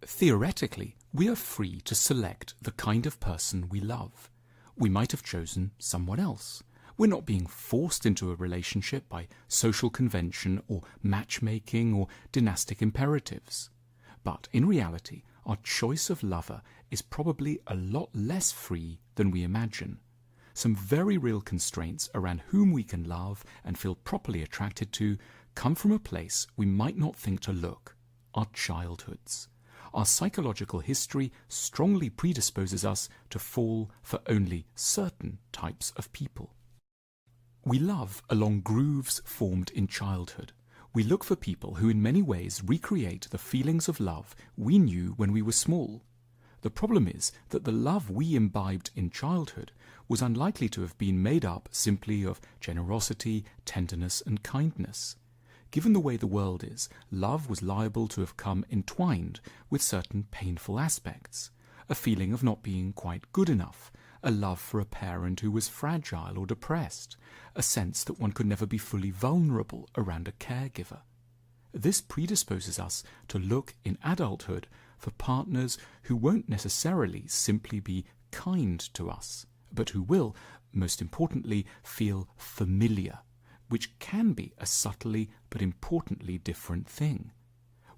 Theoretically, we are free to select the kind of person we love. We might have chosen someone else. We're not being forced into a relationship by social convention or matchmaking or dynastic imperatives. But in reality, our choice of lover is probably a lot less free than we imagine. Some very real constraints around whom we can love and feel properly attracted to come from a place we might not think to look, our childhoods. Our psychological history strongly predisposes us to fall for only certain types of people. We love along grooves formed in childhood. We look for people who in many ways recreate the feelings of love we knew when we were small. The problem is that the love we imbibed in childhood was unlikely to have been made up simply of generosity, tenderness, and kindness. Given the way the world is, love was liable to have come entwined with certain painful aspects. A feeling of not being quite good enough, a love for a parent who was fragile or depressed, a sense that one could never be fully vulnerable around a caregiver. This predisposes us to look in adulthood for partners who won't necessarily simply be kind to us, but who will, most importantly, feel familiar, which can be a subtly but importantly different thing.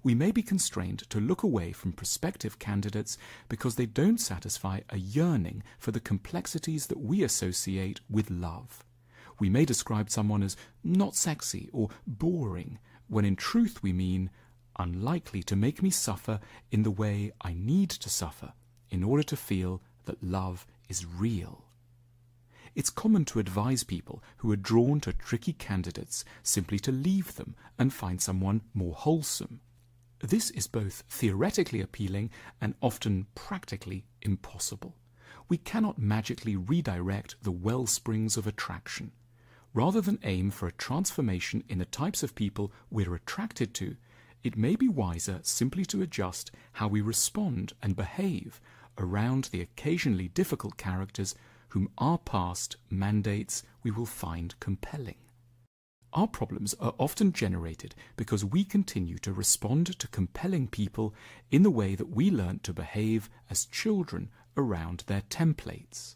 We may be constrained to look away from prospective candidates because they don't satisfy a yearning for the complexities that we associate with love. We may describe someone as not sexy or boring, when in truth we mean unlikely to make me suffer in the way I need to suffer in order to feel that love is real. It's common to advise people who are drawn to tricky candidates simply to leave them and find someone more wholesome. This is both theoretically appealing and often practically impossible. We cannot magically redirect the well springs of attraction. Rather than aim for a transformation in the types of people we're attracted to, it may be wiser simply to adjust how we respond and behave around the occasionally difficult characters whom our past mandates we will find compelling. Our problems are often generated because we continue to respond to compelling people in the way that we learnt to behave as children around their templates.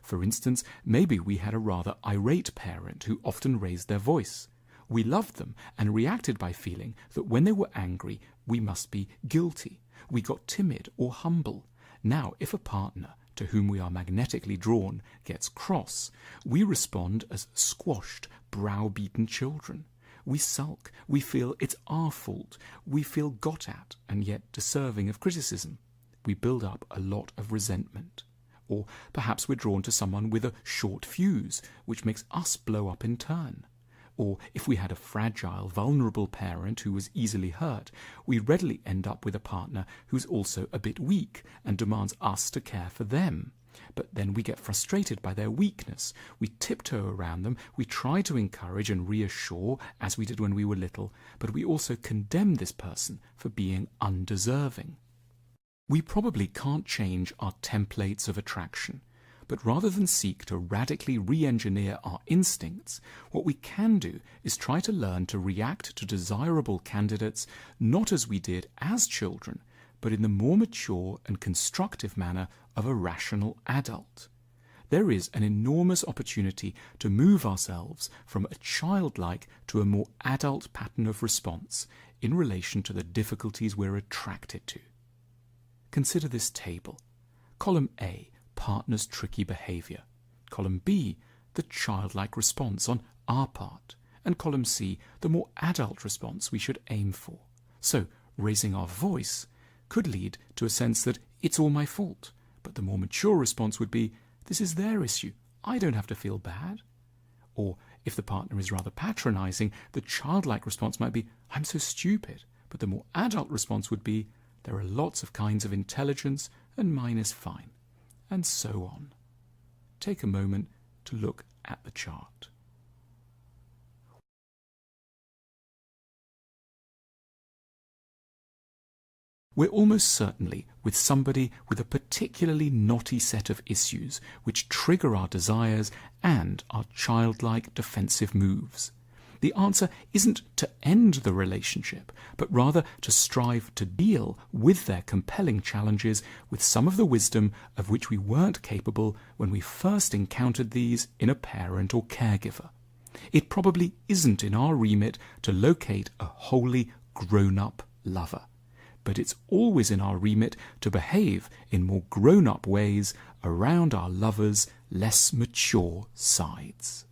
For instance, maybe we had a rather irate parent who often raised their voice. We loved them and reacted by feeling that when they were angry, we must be guilty. We got timid or humble. Now, if a partner to whom we are magnetically drawn gets cross, we respond as squashed, browbeaten children. We sulk, we feel it's our fault, we feel got at and yet deserving of criticism. We build up a lot of resentment. Or perhaps we're drawn to someone with a short fuse, which makes us blow up in turn. Or if we had a fragile, vulnerable parent who was easily hurt, we readily end up with a partner who's also a bit weak and demands us to care for them. But then we get frustrated by their weakness. We tiptoe around them, we try to encourage and reassure, as we did when we were little, but we also condemn this person for being undeserving. We probably can't change our templates of attraction. But rather than seek to radically re-engineer our instincts, what we can do is try to learn to react to desirable candidates not as we did as children, but in the more mature and constructive manner of a rational adult. There is an enormous opportunity to move ourselves from a childlike to a more adult pattern of response in relation to the difficulties we're attracted to. Consider this table. Column A, partner's tricky behavior. Column B, the childlike response on our part. And column C, the more adult response we should aim for. So, raising our voice could lead to a sense that it's all my fault. But the more mature response would be, this is their issue. I don't have to feel bad. Or, if the partner is rather patronizing, the childlike response might be, I'm so stupid. But the more adult response would be, there are lots of kinds of intelligence and mine is fine. And so on. Take a moment to look at the chart. We're almost certainly with somebody with a particularly knotty set of issues which trigger our desires and our childlike defensive moves. the answer isn't to end the relationship, but rather to strive to deal with their compelling challenges with some of the wisdom of which we weren't capable when we first encountered these in a parent or caregiver. It probably isn't in our remit to locate a wholly grown-up lover, but it's always in our remit to behave in more grown-up ways around our lovers' less mature sides.